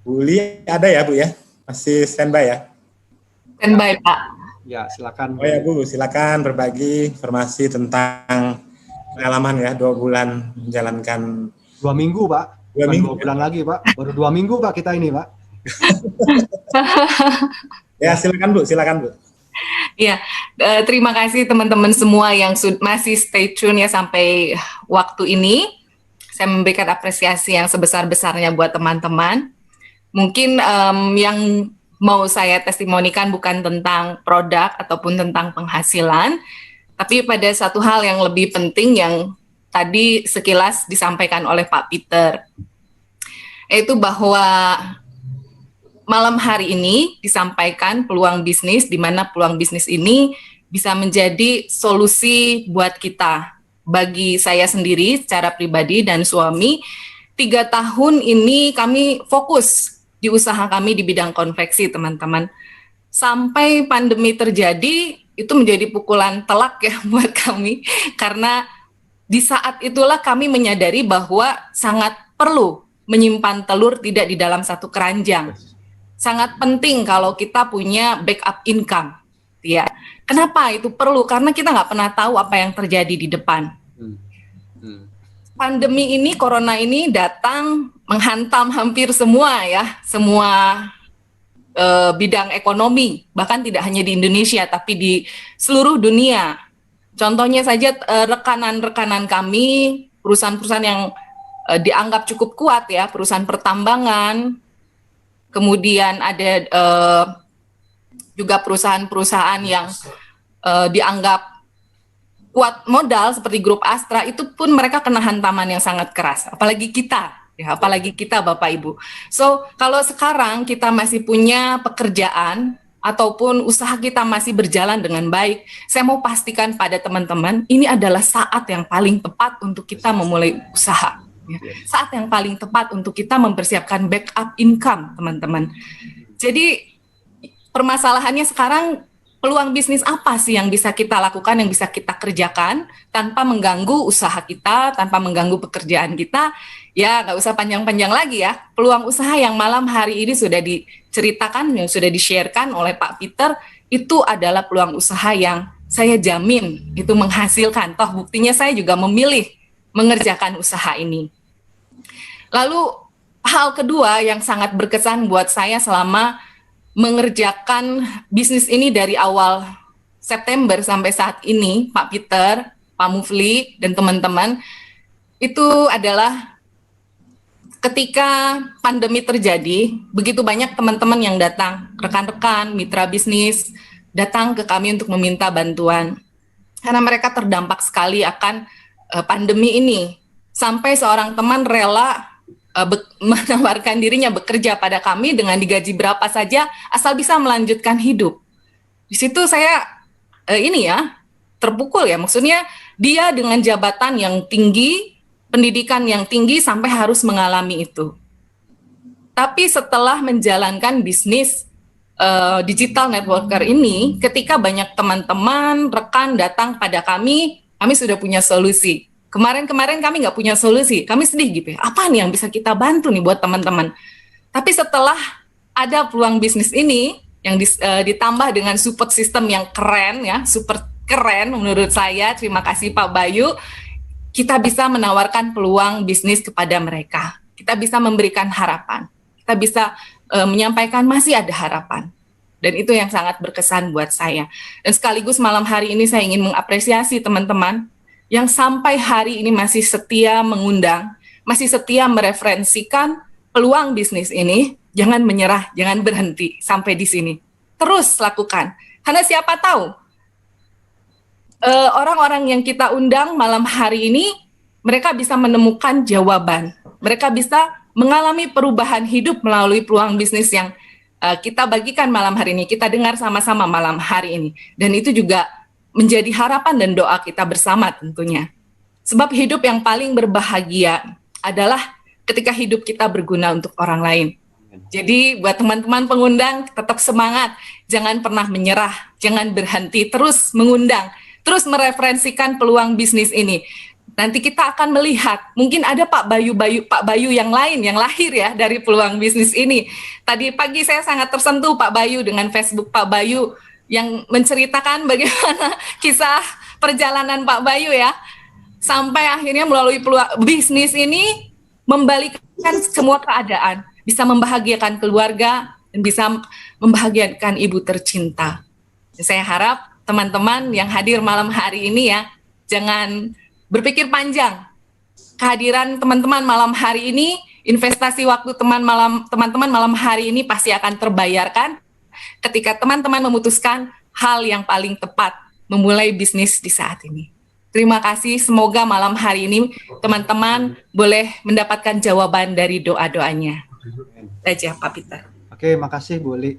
Bu Uli ada ya Bu ya? Masih standby ya? Standby Pak. Ya silakan. Oh ya Bu, silakan berbagi informasi tentang pengalaman ya 2 bulan menjalankan. 2 minggu Pak. 2 minggu. 2 bulan lagi Pak. Baru 2 minggu Pak kita ini Pak. Ya silakan Bu, silakan Bu. Ya, terima kasih teman-teman semua yang masih stay tune ya sampai waktu ini. Saya memberikan apresiasi yang sebesar-besarnya buat teman-teman. Mungkin yang mau saya testimonikan bukan tentang produk ataupun tentang penghasilan, tapi pada satu hal yang lebih penting yang tadi sekilas disampaikan oleh Pak Peter, yaitu bahwa malam hari ini disampaikan peluang bisnis, di mana peluang bisnis ini bisa menjadi solusi buat kita. Bagi saya sendiri secara pribadi dan suami, 3 tahun ini kami fokus di usaha kami di bidang konveksi, teman-teman. Sampai pandemi terjadi, itu menjadi pukulan telak ya buat kami, karena di saat itulah kami menyadari bahwa sangat perlu menyimpan telur tidak di dalam satu keranjang. Sangat penting kalau kita punya backup income, ya. Kenapa itu perlu? Karena kita nggak pernah tahu apa yang terjadi di depan. Pandemi ini, corona ini datang menghantam hampir semua ya, semua bidang ekonomi, bahkan tidak hanya di Indonesia, tapi di seluruh dunia. Contohnya saja rekan-rekan kami, perusahaan-perusahaan yang dianggap cukup kuat ya, perusahaan pertambangan, kemudian ada juga perusahaan-perusahaan yang dianggap kuat modal seperti grup Astra, itu pun mereka kena hantaman yang sangat keras. Apalagi kita, ya, apalagi kita Bapak Ibu. So, kalau sekarang kita masih punya pekerjaan ataupun usaha kita masih berjalan dengan baik, saya mau pastikan pada teman-teman, ini adalah saat yang paling tepat untuk kita memulai usaha. Ya. Saat yang paling tepat untuk kita mempersiapkan backup income, teman-teman. Jadi permasalahannya sekarang, peluang bisnis apa sih yang bisa kita lakukan, yang bisa kita kerjakan tanpa mengganggu usaha kita, tanpa mengganggu pekerjaan kita. Ya nggak usah panjang-panjang lagi ya. Peluang usaha yang malam hari ini sudah diceritakan, yang sudah di-sharekan oleh Pak Peter, itu adalah peluang usaha yang saya jamin itu menghasilkan. Toh buktinya saya juga memilih mengerjakan usaha ini. Lalu hal kedua yang sangat berkesan buat saya selama mengerjakan bisnis ini dari awal September sampai saat ini, Pak Peter, Pak Mufli, dan teman-teman, itu adalah ketika pandemi terjadi, begitu banyak teman-teman yang datang, rekan-rekan, mitra bisnis, datang ke kami untuk meminta bantuan. Karena mereka terdampak sekali akan pandemi ini. Sampai seorang teman rela menawarkan dirinya bekerja pada kami dengan digaji berapa saja asal bisa melanjutkan hidup. Di situ saya terpukul ya, maksudnya dia dengan jabatan yang tinggi, pendidikan yang tinggi sampai harus mengalami itu. Tapi setelah menjalankan bisnis digital networker ini, ketika banyak teman-teman, rekan datang pada kami sudah punya solusi. Kemarin-kemarin kami nggak punya solusi, kami sedih gitu ya, apa nih yang bisa kita bantu nih buat teman-teman. Tapi setelah ada peluang bisnis ini, yang ditambah dengan support system yang keren ya, super keren menurut saya, terima kasih Pak Bayu, kita bisa menawarkan peluang bisnis kepada mereka. Kita bisa memberikan harapan, kita bisa menyampaikan masih ada harapan. Dan itu yang sangat berkesan buat saya. Dan sekaligus malam hari ini saya ingin mengapresiasi teman-teman yang sampai hari ini masih setia mengundang, masih setia mereferensikan peluang bisnis ini. Jangan menyerah, jangan berhenti sampai di sini. Terus lakukan, karena siapa tahu orang-orang yang kita undang malam hari ini, mereka bisa menemukan jawaban. Mereka bisa mengalami perubahan hidup melalui peluang bisnis yang kita bagikan malam hari ini, kita dengar sama-sama malam hari ini. Dan itu juga menjadi harapan dan doa kita bersama tentunya. Sebab hidup yang paling berbahagia adalah ketika hidup kita berguna untuk orang lain. Jadi buat teman-teman pengundang, tetap semangat, jangan pernah menyerah, jangan berhenti, terus mengundang, terus mereferensikan peluang bisnis ini. nanti kita akan melihat, mungkin ada Pak Bayu yang lain yang lahir ya dari peluang bisnis ini. Tadi pagi saya sangat tersentuh Pak Bayu dengan Facebook Pak Bayu yang menceritakan bagaimana kisah perjalanan Pak Bayu ya, sampai akhirnya melalui peluang bisnis ini membalikkan semua keadaan, bisa membahagiakan keluarga dan bisa membahagiakan ibu tercinta. Saya harap teman-teman yang hadir malam hari ini ya, jangan berpikir panjang. Kehadiran teman-teman malam hari ini, investasi waktu teman-teman malam hari ini pasti akan terbayarkan ketika teman-teman memutuskan hal yang paling tepat, memulai bisnis di saat ini. Terima kasih, semoga malam hari ini teman-teman boleh mendapatkan jawaban dari doa-doanya. Saja Pak Peter. Oke, makasih Bu Li.